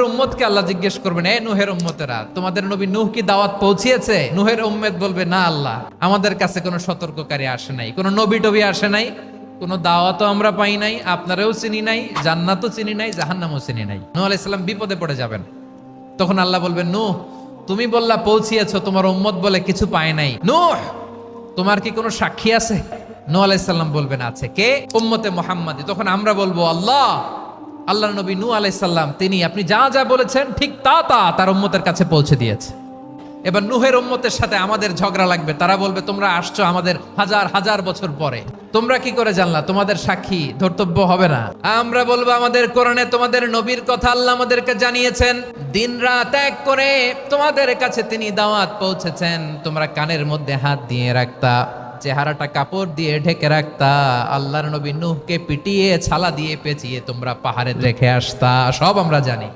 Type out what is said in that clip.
উম্মতকে আল্লাহ জিজ্ঞেস করবেন, এ নূহের উম্মতেরা, তোমাদের নবী নূহ কি দাওয়াত পৌঁছিয়েছে? নূহের উম্মত বলবে, না আল্লাহ, আমাদের কাছে কোনো সতর্ককারী আসে নাই, কোনো নবী টবি আসে নাই, কোনো দাওয়াতও আমরা পাই নাই, আপনারাও চিনি নাই, জান্নাতও চিনি নাই, জাহান্নামও চিনি নাই। নূহ আলাইহিস সালাম বিপদে পড়ে যাবেন। তখন আল্লাহ বলবেন, নূহ তুমি বললা পৌঁছিয়েছো, তোমার উম্মত বলে কিছু পায় নাই। নূহ তোমার কি কোনো সাক্ষী আছে? নূহ আলাইহিস সালাম বলবেন, আছে। কে? উম্মতে মুহাম্মাদি। তখন আমরা বলবো, আল্লাহ, আল্লাহর নবী নূহ আলাইহিস সালাম তিনি আপনি যা যা বলেছেন ঠিক তা তা তার উম্মতের কাছে পৌঁছে দিয়েছে। এবার নূহের উম্মতের সাথে আমাদের ঝগড়া লাগবে। তারা বলবে, তোমরা আসছো আমাদের হাজার হাজার বছর পরে, তোমরা কি করে জানলা? তোমাদের সাক্ষী ধর্তব্য হবে না? আমরা বলবো, আমাদের কোরআনে তোমাদের নবীর কথা আল্লাহ আমাদেরকে জানিয়েছেন, দিন রাত এক করে তোমাদের কাছে তিনি দাওয়াত পৌঁছেছেন। তোমরা কানের মধ্যে হাত দিয়ে রাখতা, চেহারাটা কাপড় দিয়ে ঢেকে রাখতা, আল্লাহর নবী নূহকে পিটিয়ে ছালা দিয়ে পেঁচিয়ে তোমরা পাহাড়ে রেখে আসতা, সব আমরা জানি।